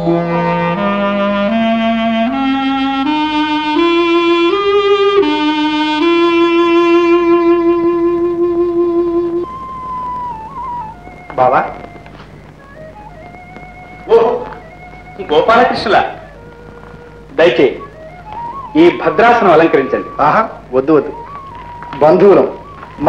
బావా, గోపాలకృష్ణుల దయచేయి ఈ భద్రాసనం అలంకరించండి. ఆహా, వద్దు వద్దు, బంధువులం,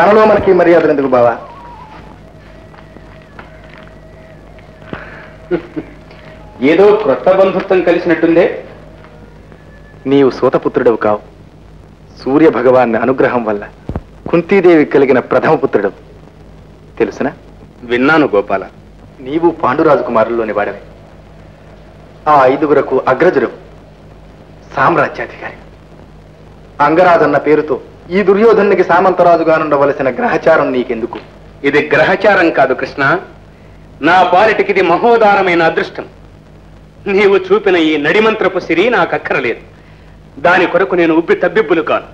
మనలో మనకి మర్యాదలు ఎందుకు బావా? ఏదో క్రొత్త బంధుత్వం కలిసినట్టుందే. నీవు సూతపుత్రుడవు కావు, సూర్య భగవాన్ అనుగ్రహం వల్ల కుంతీదేవి కలిగిన ప్రథమ పుత్రుడవు. తెలుసునా? విన్నాను గోపాల. నీవు పాండురాజు కుమారుల్లోని వాడవి. ఆ 5గురకు అగ్రజుడవు, సామ్రాజ్యాధికారి. అంగరాజన్న పేరుతో ఈ దుర్యోధనునికి సామంతరాజుగానుండవలసిన గ్రహచారం నీకెందుకు? ఇది గ్రహచారం కాదు కృష్ణ, నా పాలిటికిది మహోదారమైన అదృష్టం. నీవు చూపిన ఈ నడిమంత్రపు సిరి నాకు అక్కరలేదు. దాని కొరకు నేను ఉబ్బి తబ్బిబ్బులు కాను.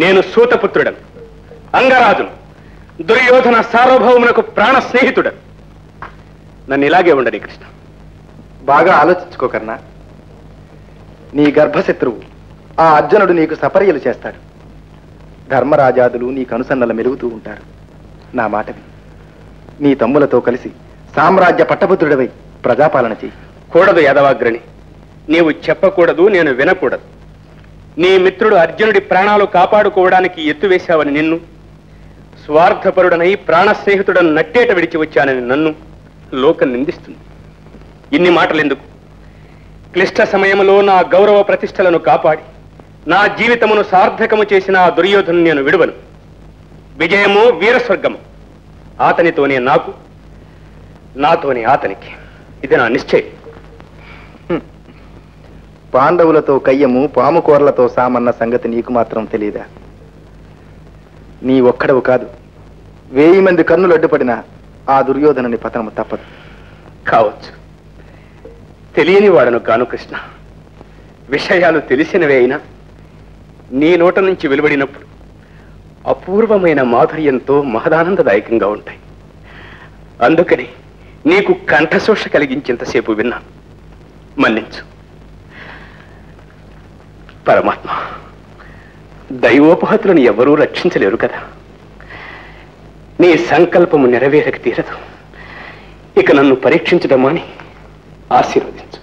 నేను సూతపుత్రుడను, అంగరాజును, దుర్యోధన సార్వభౌమునకు ప్రాణ స్నేహితుడను. నన్ను ఇలాగే ఉండని కృష్ణ. బాగా ఆలోచించుకోకర్నా. నీ గర్భశత్రువు ఆ అర్జునుడు నీకు సపర్యలు చేస్తాడు. ధర్మరాజాదులు నీకు అనుసన్నల మెలుగుతూ ఉంటారు. నా మాటవి, నీ తమ్ములతో కలిసి సామ్రాజ్య పట్టభద్రుడవై ప్రజాపాలన చెయ్యి. కూడదు యాదవాగ్రణి, నీవు చెప్పకూడదు, నేను వినకూడదు. నీ మిత్రుడు అర్జునుడి ప్రాణాలు కాపాడుకోవడానికి ఎత్తువేశావని నిన్ను, స్వార్థపరుడనై ప్రాణ స్నేహితుడను నట్టేట విడిచి వచ్చానని నన్ను లోకం నిందిస్తుంది. ఇన్ని మాటలెందుకు? క్లిష్ట సమయంలో నా గౌరవ ప్రతిష్టలను కాపాడి నా జీవితమును సార్థకము చేసిన ఆ దుర్యోధను నేను విడువను. విజయము వీరస్వర్గము. అతనితోనే నాకు, నాతోనే అతనికి. ఇది నా నిశ్చయం. పాండవులతో కయ్యము, పాము కూరలతో సామన్న సంగతి నీకు మాత్రం తెలియదా? నీ ఒక్కడవు కాదు, 1000 మంది కన్నులు అడ్డుపడిన ఆ దుర్యోధనుని పతనము తప్పదు. కావచ్చు, తెలియని వాడను కాను కృష్ణ. విషయాలు తెలిసినవే అయినా నీ నోట నుంచి వెలువడినప్పుడు అపూర్వమైన మాధుర్యంతో మహదానందదాయకంగా ఉంటాయి. అందుకని నీకు కంఠశోష కలిగించేంతసేపు విన్నా. మన్నించు. పరమాత్మ, దైవోపహతులను ఎవరూ రక్షించలేరు కదా. నీ సంకల్పము నెరవేరక తీరదు. ఇక నన్ను పరీక్షించడమని ఆశీర్వదించు.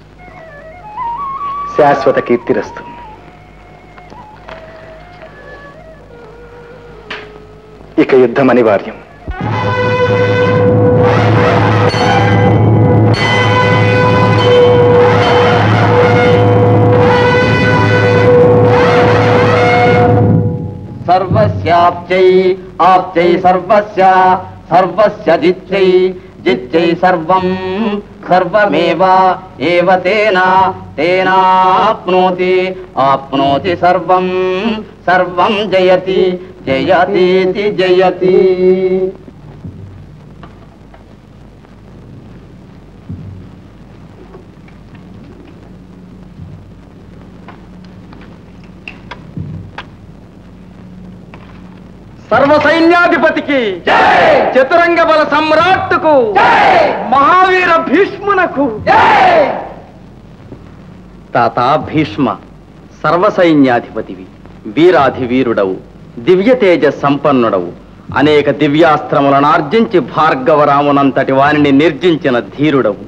శాశ్వత కీర్తిరస్తు. ఇక యుద్ధం అనివార్యం. సర్వస్యాప్చై ఆప్చై సర్వస్య సర్వస్య జిత్యై జిత్యై సర్వం సర్వమేవ ఏవ తేన తేనాప్నోతి ఆప్నోతి సర్వం సర్వం జయతి జయతీతి జయతి. సర్వసైన్యాధిపతికి, చతురంగ బల సమ్రాట్టుకు, మహావీర భీష్మునకు. తాత భీష్మ, సర్వసైన్యాధిపతివి, వీరాధి వీరుడవు, దివ్యతేజ సంపన్నుడవు, అనేక దివ్యాస్త్రములను ఆర్జించి భార్గవరామునంతటి వారిని నిర్జించిన ధీరుడవు,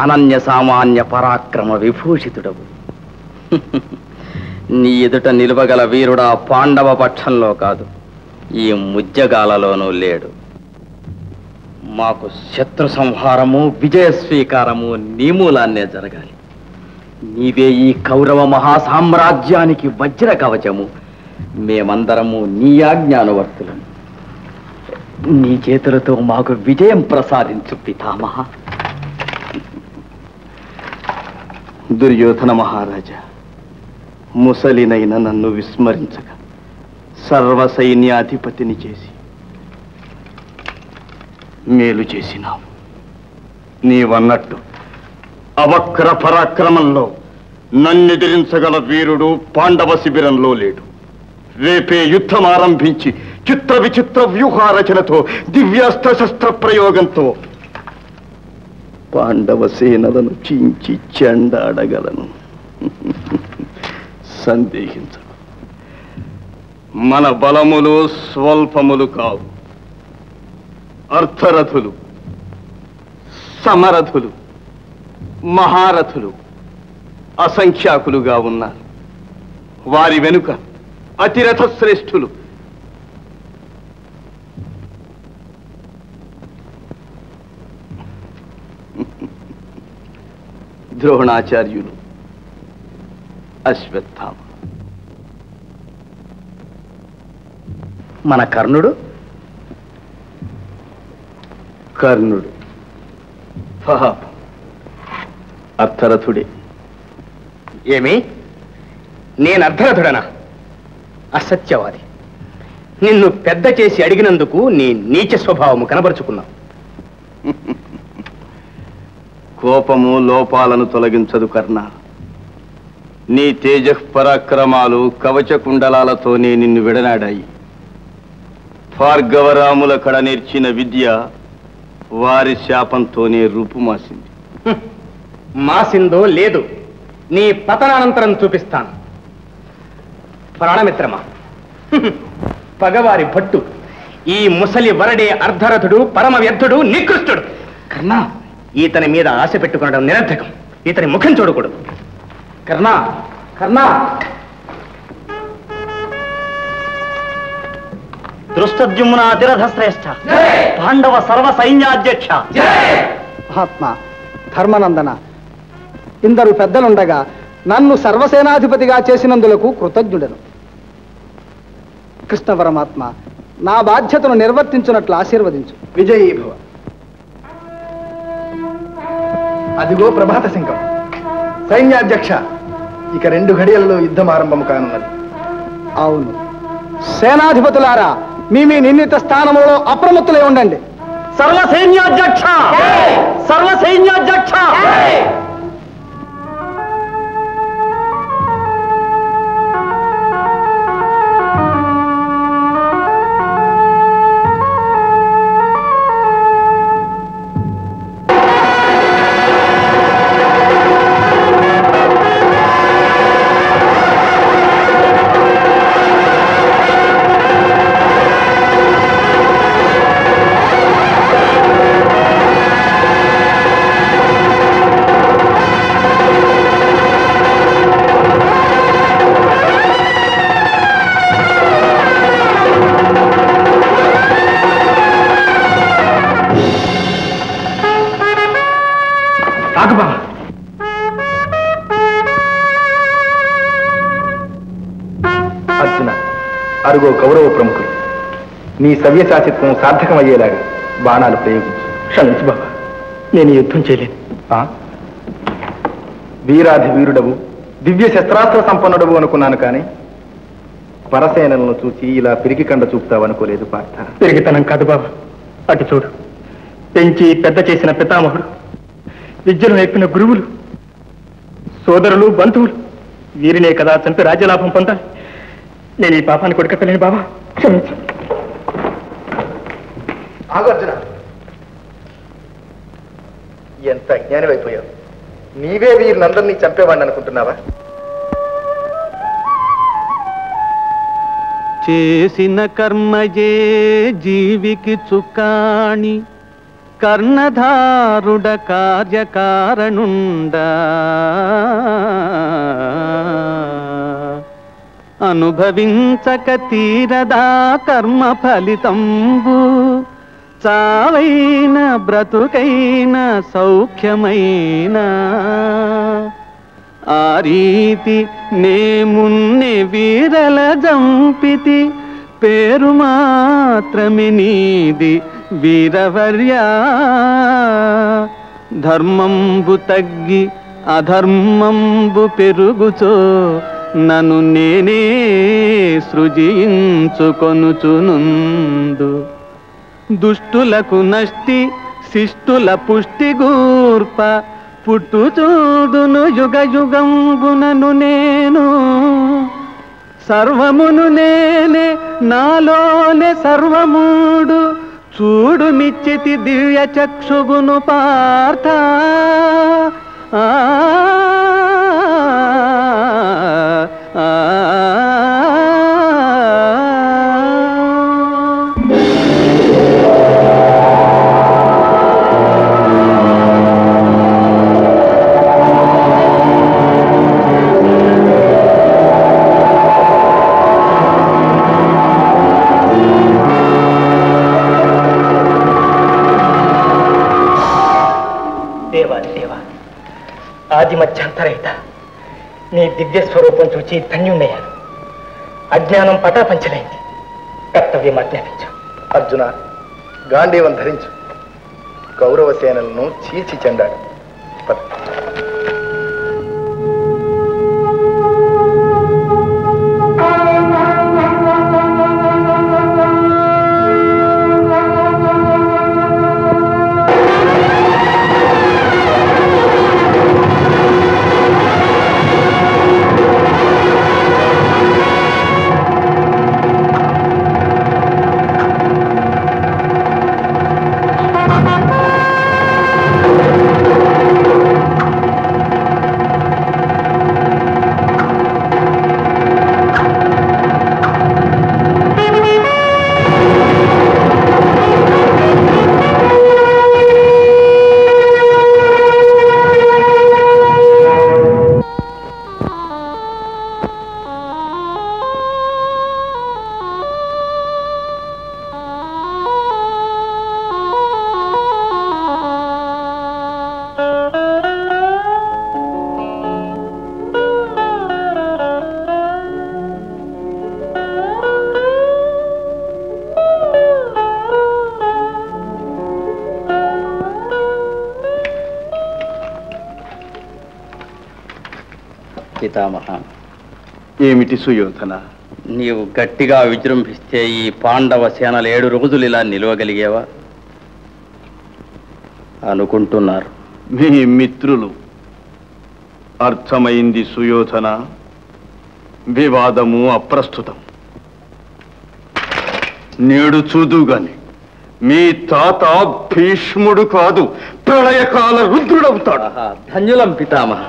అనన్య సామాన్య పరాక్రమ విభూషితుడవు. నీ ఎదుట నిలువగల వీరుడా పాండవ పక్షంలో కాదు, ఈ ముజ్జగాలలోనూ లేడు. మాకు శత్రు సంహారము, విజయ స్వీకారము నీ మూలాన్నే జరగాలి. నీవే ఈ కౌరవ మహాసామ్రాజ్యానికి వజ్ర కవచము. మేమందరము నీ ఆజ్ఞానువర్తులం. నీ చేతులతో మాకు విజయం ప్రసాదించు పితామహ. దుర్యోధన మహారాజా, ముసలినైన నన్ను విస్మరించక సర్వసైన్యాధిపతిని చేసి మేలు చేసినావు. నీవన్నట్టు అవక్ర పరాక్రమంలో నన్నెదిరించగల వీరుడు పాండవ శిబిరంలో లేడు. రేపే యుద్ధం ఆరంభించి చిత్ర విచిత్ర వ్యూహారచనతో, దివ్యాస్త్ర శస్త్ర ప్రయోగంతో పాండవ సేనలను చించి చెండాడగలను. సందేహించ. మన బలములు స్వల్పములు కావు. అర్థరథులు, సమరథులు, మహారథులు అసంఖ్యాకులుగా ఉన్నారు. వారి వెనుక అతిరథ శ్రేష్ఠులు. ద్రోణాచార్యులు, అశ్వత్థామ. మన కర్ణుడు కర్ణుడు పాపం అర్థరథుడే. ఏమి? నేను అర్ధరథుడనా? అసత్యవాది. నిన్ను పెద్ద చేసి అడిగినందుకు నీ నీచ స్వభావము కనబరుచుకున్నావు. కోపము లోపాలను తొలగించదు కర్ణ. నీ తేజ పరాక్రమాలు కవచ కుండలాలతోనే నిన్ను విడనాడాయి. భార్గవరాముల కడ నేర్చిన విద్య వారి శాపంతోనే రూపుమాసింది. మాసిందో లేదు, నీ పతనానంతరం చూపిస్తాను. ప్రాణమిత్రమా, పగవారి భట్టు, ఈ ముసలి వరడే అర్ధరథుడు, పరమ వ్యర్థుడు, నికృష్టుడు. కర్ణా, ఈతని మీద ఆశ పెట్టుకోవడం నిరర్థకం. ఈతని ముఖం చూడకూడదు. కర్ణా, కర్ణా. దృష్టద్యుమ్న అతిరథ శ్రేష్ఠ, పాండవ సర్వ సైన్యాధ్యక్ష. మహాత్మా ధర్మనందన, ఇందరు పెద్దలుండగా నన్ను సర్వసేనాధిపతిగా చేసినందులకు కృతజ్ఞుడను. కృష్ణ పరమాత్మ నా బాధ్యతను నిర్వర్తించున్నట్లు ఆశీర్వదించు. విజయీ భవ. అదిగో ప్రభాత సింహం. సైన్యాధ్యక్ష, ఇక 2 ఘడియలలో యుద్ధం ఆరంభము కానున్నది. అవును, సేనాధిపతులారా, మీ నిర్ణీత స్థానములలో అప్రమత్తులై ఉండండి. సర్వ సైన్యాధ్యక్ష, సర్వ సైన్యాధ్యక్ష. అర్జున, అరుగో కౌరవ ప్రముఖులు. నీ సవ్యసాచిత్వం సార్థకమయ్యేలాగా బాణాలు ప్రయోగించు. క్షమించు బాబా, నేను యుద్ధం చేయలేను. వీరాధి వీరుడవు, దివ్య శస్త్రాస్త్ర సంపన్నుడవు అనుకున్నాను, కానీ పరసేనలను చూసి ఇలా పిరికి కండ చూపుతావనుకోలేదు పార్థ. పెరిగితనం కాదు బాబా, అటు చూడు. పెంచి పెద్ద చేసిన పితామహుడు, విద్యను నేర్పిన గురువులు, సోదరులు, బంధువులు, వీరినే కదా చంపి రాజ్యలాభం పొందాలి. నేను ఈ పాపాన్ని కొడుకలేను బాబా, క్షమించు. ఆగు అర్జున, ఎంత అజ్ఞానమైపోయావు. నీవే వీరినందరినీ చంపేవాడిని అనుకుంటున్నావా? చేసిన కర్మయే జీవికి చుక్కాణి, కర్ణధారుడ కార్యకారణుండా, అనుభవించక తీరదా కర్మ ఫలితంబు, చావైన బ్రతుకైన సౌఖ్యమైన, ఆ రీతి నేమున్నే వీరల జంపితి, పేరు మాత్రమే నీది వీరవర్యా. ధర్మంబు తగ్గి అధర్మంబు పెరుగుచో, నన్ను నేనే సృజించుకొనుచునుందు. దుష్టులకు నష్టి శిష్టుల పుష్టి గూర్ప, పుట్టుచూడును యుగ యుగంబునను నేను. సర్వమును నేనే, నాలోనే సర్వముడు, చూడు మిచ్చితి దివ్య చక్షుగును పార్థ ఆ ఆ ఆది మధ్యాంతరహిత నీ దివ్య స్వరూపం చూచి ధన్యుణ్ణయ్యాను. అజ్ఞానం పటాపంచలైంది. కర్తవ్యం ఆజ్ఞాపించు. అర్జున, గాంధీవం ధరించు. కౌరవ సేనలను చీల్చి చెండాడు. పద. పితామహ, ఏమిటి సుయోధన? నీవు గట్టిగా విజృంభిస్తే ఈ పాండవ సేనలు 7 రోజులు ఇలా నిలవగలిగేవా? అనుకుంటున్నారు. మీ మిత్రులు. అర్థమైంది సుయోధన. వివాదము అప్రస్తుతం. నేడు చూదుగాని మీ తాత భీష్ముడు కాదు, ప్రళయకాల రుద్రుడవుతాడు. ధన్యులం పితామహ.